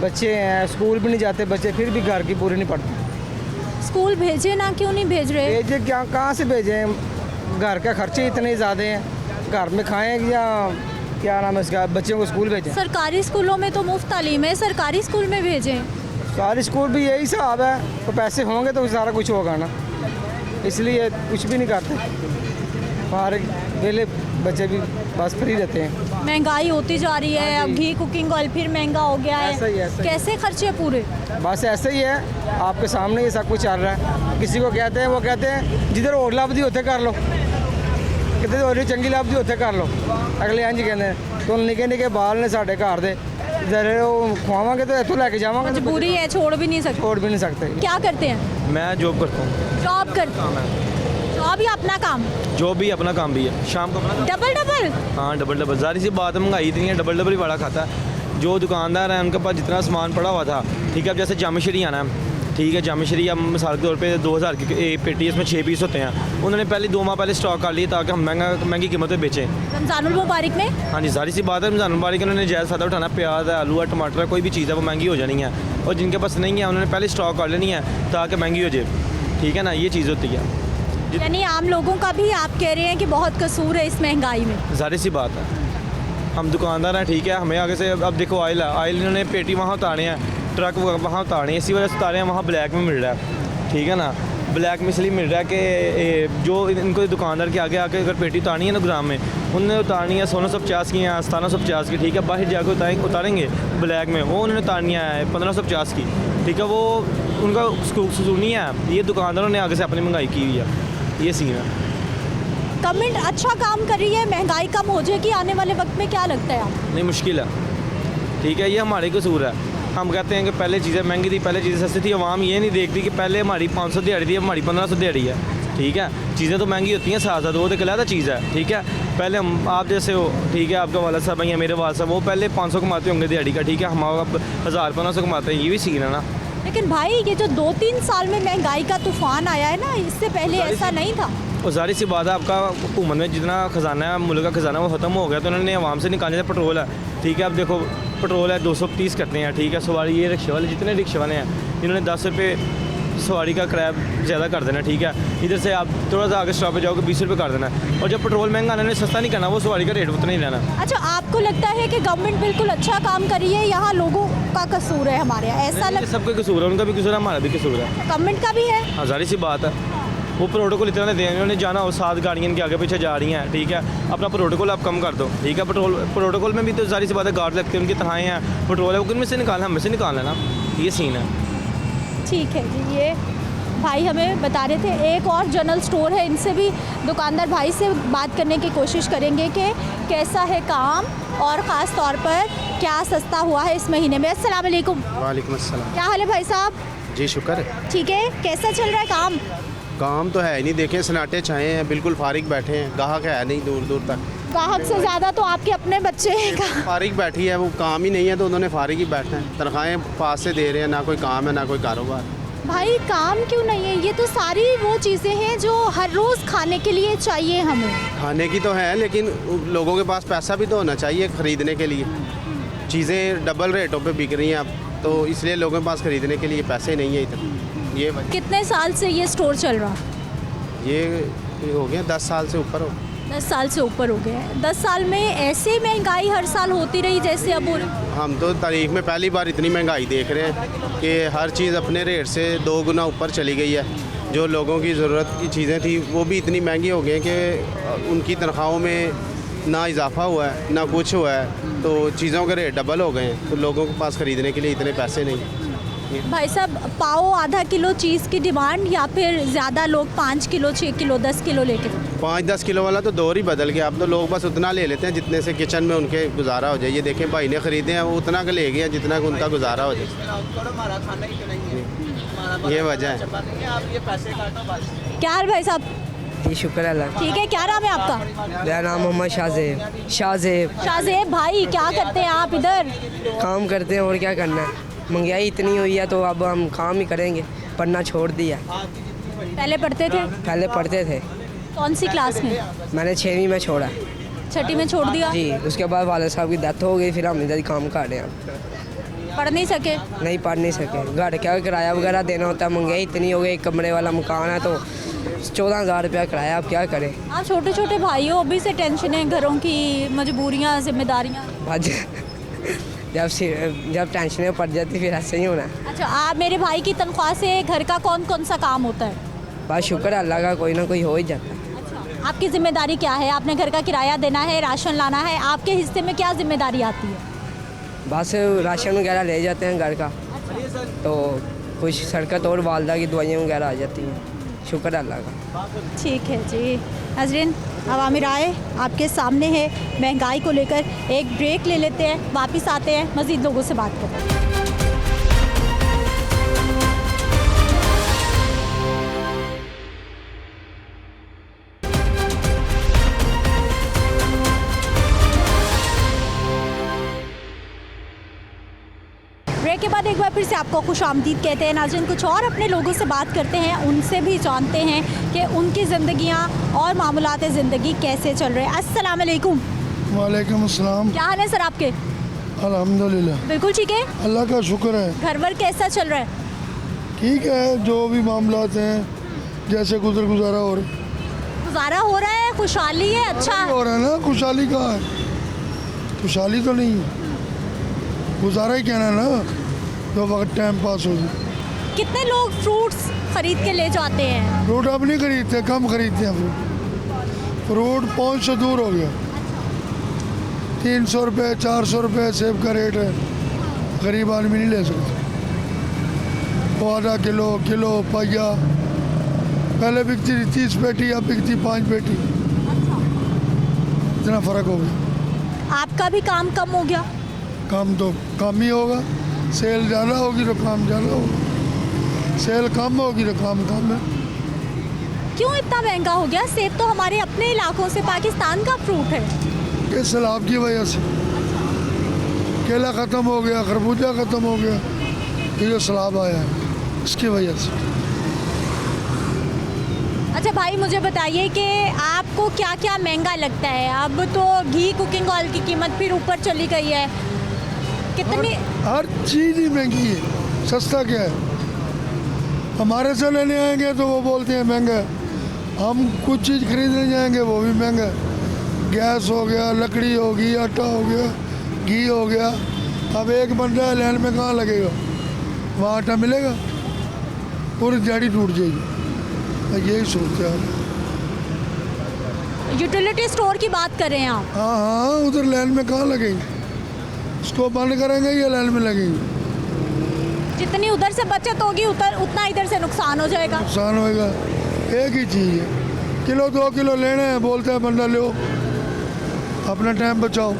बच्चे हैं, स्कूल भी नहीं जाते बच्चे, फिर भी घर की पूरी नहीं पड़ती। स्कूल भेजे ना, क्यों नहीं भेज रहे? भेजे क्या, कहाँ से भेजें? घर के खर्चे इतने ज़्यादा हैं, घर में खाएं या क्या नाम है इसका, बच्चों को स्कूल भेजें? सरकारी स्कूलों में तो मुफ्त तालीम है, सरकारी स्कूल में भेजें। सारे स्कूल भी यही हिसाब है, तो पैसे होंगे तो सारा कुछ होगा ना, इसलिए कुछ भी नहीं करते। हमारे वेले बच्चे भी बस फ्री रहते हैं। महंगाई होती जा रही है, अब घी कुकिंग ऑयल फिर महंगा हो गया ऐसा ही, है, ऐसा ही। कैसे खर्चे पूरे? बस ऐसे ही है, आपके सामने ये सब कुछ चल रहा है। किसी को कहते हैं, वो कहते हैं जिधर और लाभदी होते कर लो, कितने और चंगी लाभदी होते कर लो। अगले इंज कहते हैं तो निके निके बाल ने साढ़े घर दे, इधर वो खुआवांगे तो इतों लेके जावांगे, मजबूरी है, छोड़ भी नहीं सकते। छोड़ भी नहीं सकते। क्या करते हैं? मैं जॉब करता हूँ। जॉब करते हैं? जॉब या अपना काम? जॉब भी अपना काम भी है, शाम को अपना। Double double? हाँ डबल डबल, ज़ाहिर सी बात है, महंगाई इतनी है, डबल डबल ही बड़ा खाता है। जो दुकानदार हैं उनके पास जितना सामान पड़ा हुआ था, ठीक है, अब जैसे जामशरी आना है, ठीक है, जामशरी अब मिसाल के तौर पे 2000 की एक पेटी, इसमें 6 पीस होते हैं, उन्होंने पहले 2 माह पहले स्टॉक कर लिए ताकि हम महंगी कीमत पे बेचें। रमज़ानुल मुबारक में? हाँ जी, ज़ाहिर सी बात है, रमज़ान मुबारक उन्होंने जायज़ फ़ायदा उठाना, प्याज है, आलू है, टमाटर है, कोई भी चीज़ है वो महंगी हो जानी है, और जिनके पास नहीं है उन्होंने पहले स्टॉक कर लेनी है ताकि महंगी हो जाए, ठीक है ना, ये चीज़ होती है। यानी आम लोगों का भी आप कह रहे हैं कि बहुत कसूर है इस महंगाई में? ज़ाहिर सी बात है, हम दुकानदार हैं, ठीक है, हमें आगे से अब देखो ऑयल है, ऑयल इन्होंने पेटी वहाँ उतारे हैं, ट्रक वहाँ उतारे हैं, इसी वजह से उतारे हैं, वहाँ ब्लैक में मिल रहा है, ठीक है ना, ब्लैक में इसलिए मिल रहा है कि जो इनको दुकानदार के आगे आके अगर पेटी उतारनी है ना गोदाम में, उन्होंने उतारनी है 1650 की या 1750 की, ठीक है, बाहर जाकर उतारेंगे ब्लैक में, वो उन्होंने उतारनी है 1550 की, ठीक है, वो उनका कसूर नहीं है, ये दुकानदारों ने आगे से अपनी महंगाई की हुई है, ये सीन है। गवर्नमेंट अच्छा काम कर रही है, महंगाई कम हो जाएगी आने वाले वक्त में, क्या लगता है आपको? नहीं, मुश्किल है, ठीक है, ये हमारे कसूर है। हम कहते हैं कि पहले चीज़ें महंगी थी, पहले चीज़ें सस्ती थी, आवाम ये नहीं देखती कि पहले हमारी 500 दिहाड़ी थी, अब हमारी 1500 दिहाड़ी है, ठीक है, चीज़ें तो महंगी होती हैं साथ साथ, वो तो अलग चीज़ है, ठीक है, पहले हम आप जैसे हो, ठीक है, आपका वाला साहब या मेरे वाला साहब, वो पहले 500 कमाते होंगे दिहाड़ी का, ठीक है, हम 1000-1500 कमाते हैं, ये भी सीन है ना। लेकिन भाई ये जो 2-3 साल में महंगाई का तूफान आया है ना, इससे पहले ऐसा नहीं था। और ज़ाहिर सी बात है, आपका हुकूमत में जितना खजाना है, मुल्क का खजाना, वो ख़त्म हो गया, तो उन्होंने आवाम से निकालने से पेट्रोल है, ठीक है, अब देखो पेट्रोल है 230 करते हैं, ठीक है, सवारी ये रिक्शे वाले जितने रिक्शे वाले हैं इन्होंने 10 रुपये सवारी का किराया ज़्यादा कर देना, ठीक है, इधर से आप थोड़ा सा आगे स्टॉप पे जाओगे 20 रुपये कर देना, और जब पेट्रोल महंगा उन्होंने सस्ता नहीं करना, वो सवारी का रेट उतना ही लेना। अच्छा, आपको लगता है कि गवर्नमेंट बिल्कुल अच्छा काम कर रही है, यहाँ लोगों का कसूर है हमारे यहाँ, ऐसा लगता है? सबका कसूर है, उनका भी कसूर है, हमारा भी कसूर है, गवर्नमेंट का भी है। हाँ, ज़ाहिर सी बात है, वो प्रोटोकॉल इतना देते हैं, उन्होंने जाना हो 7 गाड़ियाँ इनके आगे पीछे जा रही हैं, ठीक है, अपना प्रोटोकॉल आप कम कर दो, ठीक है, प्रोटोकॉल में भी तो ज़ाहिर सी बात है गार्ड लगते हैं, उनकी तनख्वाहें हैं, पेट्रोल है, वो किन में से निकालना, हमें से निकालना ना, ये सीन है। ठीक है जी, ये भाई हमें बता रहे थे। एक और जनरल स्टोर है, इनसे भी दुकानदार भाई से बात करने की कोशिश करेंगे कि कैसा है काम और ख़ास तौर पर क्या सस्ता हुआ है इस महीने में। अस्सलाम वालेकुम। वालेकुम अस्सलाम। क्या हाल है भाई साहब? जी शुक्र है। ठीक है, कैसा चल रहा है काम? काम तो है नहीं, देखें सन्नाटे छाए हैं, बिल्कुल फारिग बैठे हैं, गाहक है नहीं दूर दूर तक। गाहक से ज़्यादा तो आपके अपने बच्चे हैं। फारिग बैठी है, वो काम ही नहीं है तो उन्होंने फारिग ही बैठना है, तनख्वाहें पास से दे रहे हैं, ना कोई काम है ना कोई कारोबार। भाई काम क्यों नहीं है? ये तो सारी वो चीज़ें हैं जो हर रोज़ खाने के लिए चाहिए हमें। खाने की तो है, लेकिन लोगों के पास पैसा भी तो होना चाहिए ख़रीदने के लिए। चीज़ें डबल रेटों पे बिक रही हैं अब, तो इसलिए लोगों के पास ख़रीदने के लिए पैसे नहीं है इतने। ये कितने साल से ये स्टोर चल रहा? ये हो गया 10 साल से ऊपर हो। 10 साल से ऊपर हो गया है। 10 साल में ऐसे महंगाई हर साल होती रही जैसे अब? हम तो तारीख में पहली बार इतनी महंगाई देख रहे हैं कि हर चीज़ अपने रेट से 2 गुना ऊपर चली गई है। जो लोगों की ज़रूरत की चीज़ें थी वो भी इतनी महंगी हो गई कि उनकी तनख्वाहों में ना इजाफा हुआ है ना कुछ हुआ है, तो चीज़ों के रेट डबल हो गए हैं, तो लोगों के पास ख़रीदने के लिए इतने पैसे नहीं। भाई साहब, पाओ आधा किलो चीज़ की डिमांड या फिर ज़्यादा लोग 5 किलो 6 किलो 10 किलो लेके? 5-10 किलो वाला तो दौर ही बदल गया, अब तो लोग बस उतना ले लेते हैं जितने से किचन में उनके गुजारा हो जाए। ये देखें भाई ने ख़रीदे हैं, वो उतना का ले गए जितना का उनका गुजारा हो जाए, ये वजह है। क्या हाल भाई साहब? जी शुक्र अल्लाह। ठीक है, क्या नाम है आपका? मेरा नाम मोहम्मद शाहजेब। शाहजेब भाई, क्या करते हैं आप इधर? काम करते हैं, और क्या करना है, महंगाई इतनी हुई है तो अब हम काम ही करेंगे, पढ़ना छोड़ दिया। पहले पढ़ते थे? पहले पढ़ते थे। कौन सी क्लास में? मैंने 6वीं में छोड़ा। 6ठी में छोड़ दिया? जी, उसके बाद वाले साहब की डेथ हो गई, फिर हम इधर ही काम कर रहे हैं। पढ़ नहीं सके? नहीं पढ़ नहीं सके। घर का किराया वगैरह देना होता है, महंगाई इतनी हो गई, कमरे वाला मकान है तो 14,000 रुपया किराया, आप क्या करें। आप छोटे छोटे भाई हो, अभी से टेंशन है, घरों की मजबूरियाँ, जिम्मेदारियाँ। आज जब टेंशन पड़ जाती फिर ऐसे ही होना। अच्छा, आप मेरे भाई की तनख्वाह से घर का कौन कौन सा काम होता है? बस शुक्र है अल्लाह का, कोई ना कोई हो ही जाता है। अच्छा, आपकी जिम्मेदारी क्या है? आपने घर का किराया देना है, राशन लाना है, आपके हिस्से में क्या जिम्मेदारी आती है? बस राशन वगैरह ले जाते हैं घर का, तो कुछ सरकत और वालदा की दवाइयाँ वगैरह आ जाती हैं, शुक्र है अल्लाह का। ठीक है जी। नाज़रीन, अवामी राय आपके सामने है। महंगाई को लेकर एक ब्रेक ले लेते हैं, वापस आते हैं, मज़ीद लोगों से बात करते हैं। ब्रेक के बाद एक बार फिर से आपको खुशामदीद कहते हैं। नाज़रीन, कुछ और अपने लोगों से बात करते हैं, उनसे भी जानते हैं कि उनकी ज़िंदगियां और मामूलात ज़िंदगी कैसे चल रहे हैं। अस्सलाम वालेकुम। वालेकुम अस्सलाम। क्या हाल है सर आपके? अल्हम्दुलिल्लाह बिल्कुल ठीक है, अल्लाह का शुक्र है। घर वर कैसा चल रहा है? ठीक है, जो भी मामलात हैं जैसे गुजारा हो रहा है। गुजारा हो रहा है, खुशहाली है, अच्छा हो रहा है ना। खुशहाली कहाँ है? खुशहाली तो नहीं है, गुजारा ही कहना है ना, जो वक्त टाइम पास हो जाए। कितने लोग फ्रूट्स खरीद के ले जाते हैं? फ्रूट अब नहीं खरीदते, कम खरीदते हैं फ्रूट। फ्रूट पहुँच से दूर हो गया। 300 रुपये 400 रुपये सेब का रेट है, गरीब आदमी नहीं ले सकते। वो आधा किलो, किलो, पहिया, पहले बिकती थी 30 पेटी, अब बिकती 5 पेटी। इतना फ़र्क हो गया। आपका भी काम कम हो गया? काम तो कम ही होगा, सेल ज़्यादा होगी तो काम ज़्यादा होगा, सेल कम होगी तो काम कम है। क्यों इतना महंगा हो गया? सेब तो हमारे अपने इलाकों से, पाकिस्तान का फ्रूट है। ये सैलाब की वजह से केला ख़त्म हो गया, खरबूजा ख़त्म हो गया, ये जो सैलाब आया है इसकी वजह से। अच्छा भाई, मुझे बताइए कि आपको क्या क्या महंगा लगता है? अब तो घी, कुकिंग ऑयल की कीमत फिर ऊपर चली गई है, कितनी? हर चीज़ ही महंगी है, सस्ता क्या है? हमारे से लेने आएंगे तो वो बोलते हैं महंगा है, हम कुछ चीज़ खरीदने जाएंगे वो भी महंगा है। गैस हो गया, लकड़ी होगी, आटा हो गया, घी हो गया। अब एक बंदा है लाइन में, कहाँ लगेगा? वहाँ आटा मिलेगा? पूरी दिहाड़ी टूट जाएगी। यही सोचते हैं। यूटिलिटी स्टोर की बात कर रहे हैं आप? हाँ हाँ, उधर लाइन में कहाँ लगेंगे? इसको बंद करेंगे या लाइन में लगेंगे? जितनी उधर से बचत होगी उतना इधर से नुकसान हो जाएगा। नुकसान होएगा। एक ही चीज़ है, किलो 2 किलो लेने हैं, बोलते हैं बंदा लो, अपना टाइम बचाओ।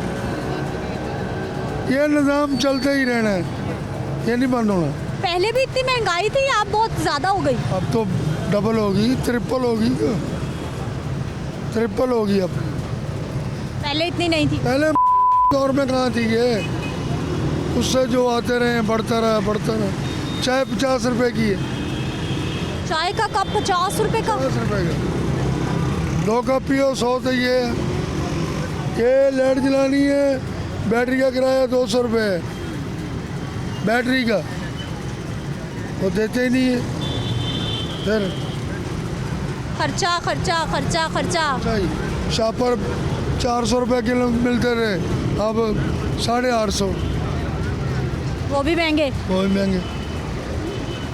ये निज़ाम चलते ही रहना है, ये नहीं बंद होना। पहले भी इतनी महंगाई थी, आप बहुत ज़्यादा हो गई? अब तो डबल होगी, ट्रिपल होगी, ट्रिपल होगी अब। पहले इतनी नहीं थी। पहले दौर में कहाँ थी ये? उससे जो आते रहे बढ़ता रहा बढ़ता रहा। चाय 50 रुपए की है। चाय का कप 50 रुपए का? 50 रुपए का। 2 कप पियो 100 तो ये है। ये लाइट जलानी है, बैटरी का किराया 200 रुपये है, बैटरी का वो देते ही नहीं है। फिर खर्चा खर्चा खर्चा खर्चा। शापर 400 रुपये किलो मिलते रहे, अब 850। वो भी महंगे? वो भी महंगे।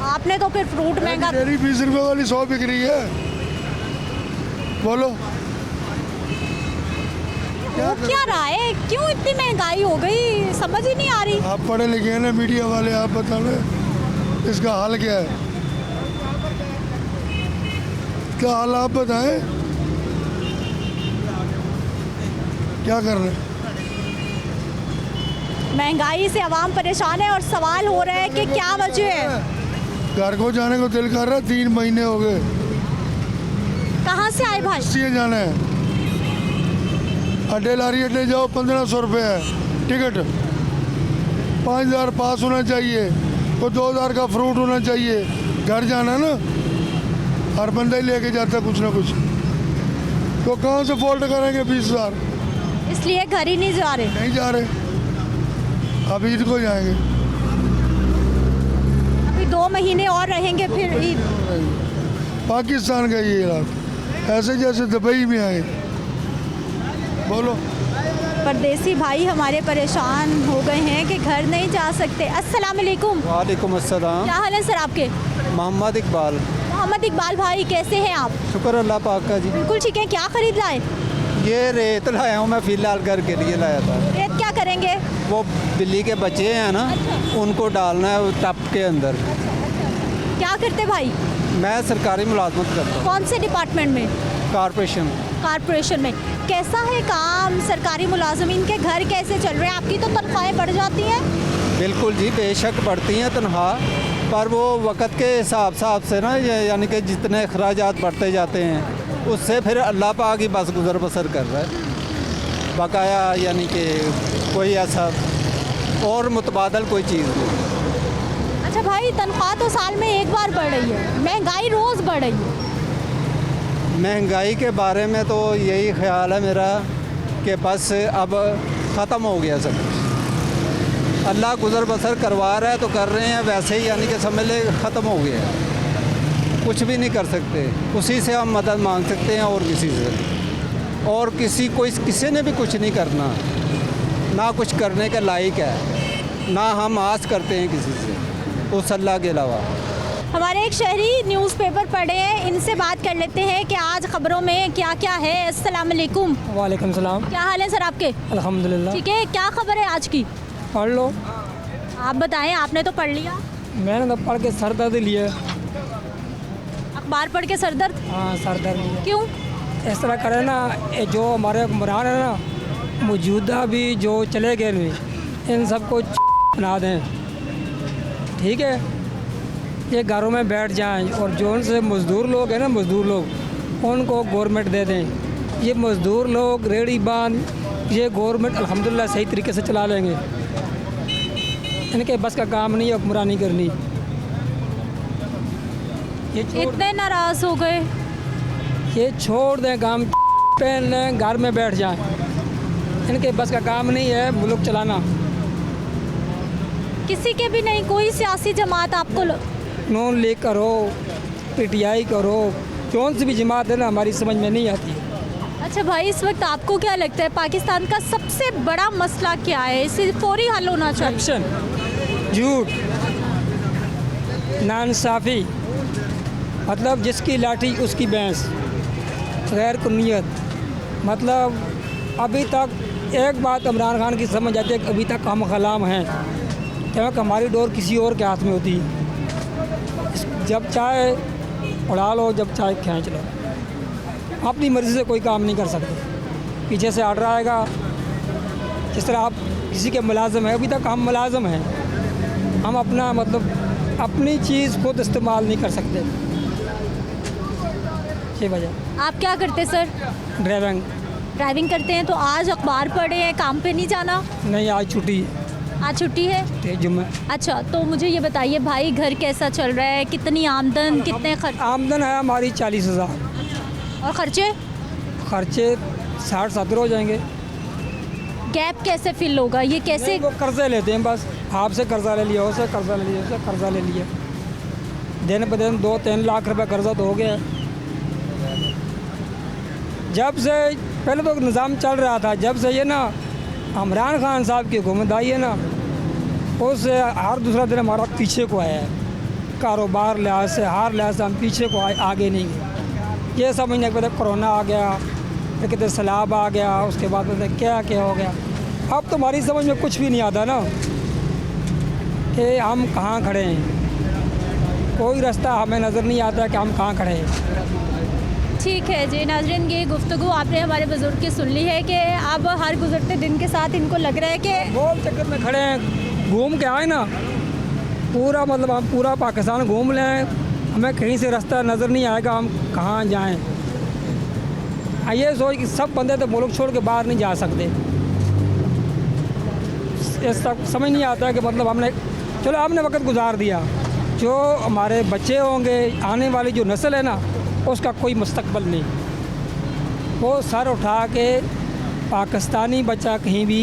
आपने तो फिर फ्रूट महंगा। डेली 20 रुपये वाली 100 बिक रही है। बोलो वो क्या रहा है? क्यों इतनी महंगाई हो गई, समझ ही नहीं आ रही। आप पढ़े लिखे हैं ना, मीडिया वाले, आप बता रहे इसका हाल क्या है? क्या हाल आप बताएं, क्या कर रहे हैं? महंगाई से आवाम परेशान है और सवाल हो रहा है कि क्या वजह है। घर को जाने को दिल कर रहा है, 3 महीने हो गए। कहाँ से आए भाई? इसलिए जाना है। अड्डे लारी अड्डे जाओ, 1500 रुपये है टिकट। 5000 पास होना चाहिए, तो 2000 का फ्रूट होना चाहिए। घर जाना ना, हर बंदा ही लेके जाता है कुछ ना कुछ, तो कहाँ से फोल्ड करेंगे 20,000? इसलिए घर ही नहीं जा रहे। नहीं जा रहे, अब ईद को जाएंगे। 2 महीने और रहेंगे फिर ईद। पाकिस्तान का ये इलाका ऐसे जैसे दुबई में आए। बोलो। परदेसी भाई हमारे परेशान हो गए हैं कि घर नहीं जा सकते। अस्सलाम वालेकुम। वालेकुम अस्सलाम। क्या हाल है सर आपके? मोहम्मद इकबाल। मोहम्मद इकबाल भाई कैसे हैं आप? शुक्र अल्लाह पाक का जी। बिल्कुल ठीक है। क्या खरीद लाए? ये रेत लाया हूँ मैं, फ़िलहाल घर के लिए लाया था। रेत क्या करेंगे? वो बिल्ली के बच्चे हैं ना, उनको डालना है टप के अंदर। क्या करते भाई? मैं सरकारी मुलाजमत करता हूँ। कौन से डिपार्टमेंट में? कारपोरेशन में। कैसा है काम? सरकारी मुलाजमीन के घर कैसे चल रहे हैं? आपकी तो तनख्वाहें बढ़ जाती हैं। बिल्कुल जी, बेशक बढ़ती हैं तनख्वाह, पर वो वक्त के हिसाब से ना, यानी कि जितने अखराजात बढ़ते जाते हैं उससे फिर अल्लाह पाक ही बस गुजर बसर कर रहा है बकाया, यानी कि कोई ऐसा और मुतबादल कोई चीज़ नहीं। अच्छा भाई, तनख्वाह तो साल में एक बार बढ़ रही है, महंगाई रोज़ बढ़ रही है। महंगाई के बारे में तो यही ख्याल है मेरा कि बस अब ख़त्म हो गया सब कुछ। अल्लाह गुजर बसर करवा रहा है तो कर रहे हैं, वैसे ही यानी कि समझ ले ख़त्म हो गया, कुछ भी नहीं कर सकते। उसी से हम मदद मांग सकते हैं और किसी से, और किसी ने भी कुछ नहीं करना, ना कुछ करने के लायक है, ना हम आस करते हैं किसी से उस अल्लाह के अलावा। हमारे एक शहरी न्यूज़पेपर पढ़े हैं, इनसे बात कर लेते हैं कि आज खबरों में क्या क्या है। अस्सलाम वालेकुम। वालेकुम सलाम। क्या हाल है सर आपके? अल्हम्दुलिल्लाह। ठीक है। क्या खबर है आज की? पढ़ लो। आप बताएं, आपने तो पढ़ लिया। मैंने तो पढ़ के सर दर्द लिया। अखबार पढ़ के सर दर्द? हाँ, सर दर्द लिया। क्यों? इस तरह करें ना, ये जो हमारे हुक्मरान है ना, मौजूदा भी जो चले गए भी, इन सबको बना दें, ठीक है। ये घरों में बैठ जाएं और जो उनसे मज़दूर लोग हैं ना, मज़दूर लोग, उनको गवर्नमेंट दे दें। ये मज़दूर लोग रेड़ी बांध, ये गवर्नमेंट अल्हम्दुलिल्लाह सही तरीके से चला लेंगे। इनके बस का काम नहीं है हुक्मरानी करनी। ये इतने नाराज़ हो गए? ये छोड़ दें काम, पहन लें, घर में बैठ जाएं। इनके बस का काम नहीं है मुल्क चलाना। किसी के भी नहीं? कोई सियासी जमात आपको नून लीग करो, पीटीआई करो, कौन सी भी जमात है ना, हमारी समझ में नहीं आती। अच्छा भाई, इस वक्त आपको क्या लगता है पाकिस्तान का सबसे बड़ा मसला क्या है? इसे फौरी हल होना चाहिए। करप्शन, झूठ, नाइंसाफ़ी, मतलब जिसकी लाठी उसकी भैंस, गैर कानूनियत। मतलब अभी तक एक बात इमरान खान की समझ आती है कि अभी तक हम ग़ुलाम हैं, क्योंकि हमारी डोर किसी और के हाथ में होती है। जब चाहे उड़ा लो, जब चाहे खींच लो, अपनी मर्ज़ी से कोई काम नहीं कर सकते। पीछे से आर्डर आएगा, जिस तरह आप किसी के मुलाज़म हैं, अभी तक हम मुलाज़म हैं, हम अपना मतलब अपनी चीज़ खुद इस्तेमाल नहीं कर सकते। ये वजह। आप क्या करते सर? ड्राइविंग करते हैं। तो आज अखबार पढ़े हैं, काम पे नहीं जाना? नहीं, आज छुट्टी है। आज छुट्टी है? जुम्मे। अच्छा, तो मुझे ये बताइए भाई, घर कैसा चल रहा है? कितनी आमदन, कितने खर्च? आमदन है हमारी 40,000। और खर्चे? 60-70 हो जाएंगे। गैप कैसे फिल होगा? ये कैसे? वो कर्जे लेते हैं, बस आपसे कर्जा ले लिया, उससे कर्जा ले लिया, उससे कर्जा ले लिया, दिन ब दिन 2-3 लाख रुपए कर्जा तो हो गया। जब से पहले तो निज़ाम चल रहा था, जब से ये ना इमरान खान साहब की हुकूमत आई है ना, उससे हर दूसरा दिन हमारा पीछे को आया है। कारोबार लिहाज से, हर लिहाज से हम पीछे को आगे नहीं गए। ये समझने के बाद कोरोना आ गया, फिर कहते सैलाब आ गया, उसके बाद में क्या क्या हो गया। अब तो हमारी समझ में कुछ भी नहीं आता ना कि हम कहाँ खड़े हैं। कोई रास्ता हमें नज़र नहीं आता कि हम कहाँ खड़े हैं। ठीक है जी नाज़रीन, ये गुफ्तगू आपने हमारे बुज़ुर्ग की सुन ली है कि अब हर गुजरते दिन के साथ इनको लग रहा है कि गोल चक्कर में खड़े हैं। घूम के आए ना पूरा, मतलब हम पूरा पाकिस्तान घूम लें, हमें कहीं से रास्ता नज़र नहीं आएगा हम कहाँ जाएं। ये सोच कि सब बंदे तो मुल्क छोड़ के बाहर नहीं जा सकते। इस तक समझ नहीं आता कि मतलब हमने वक्त गुजार दिया, जो हमारे बच्चे होंगे, आने वाली जो नस्ल है ना, उसका कोई मुस्तकबिल नहीं। वो सर उठा के पाकिस्तानी बच्चा कहीं भी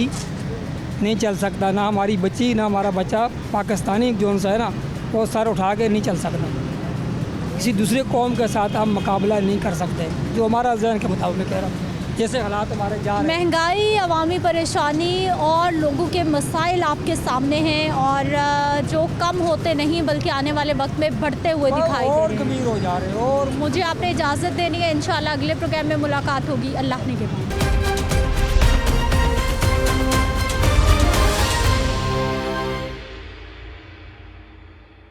नहीं चल सकता, ना हमारी बच्ची ना हमारा बच्चा पाकिस्तानी जो सा है ना वो सर उठा के नहीं चल सकता। किसी दूसरे कौम के साथ हम मुकाबला नहीं कर सकते, जो हमारा जहन के मुताबिक मैं कह रहा हूँ। जैसे हालात हमारे जा रहे हैं, महंगाई, अवामी परेशानी और लोगों के मसाइल आपके सामने हैं और जो कम होते नहीं बल्कि आने वाले वक्त में बढ़ते हुए दिखाई दे और रहे हैं। गंभीर हो जा रहे हैं। और मुझे आपने इजाज़त देनी है, इंशाल्लाह अगले प्रोग्राम में मुलाकात होगी। अल्लाह ने के बाद।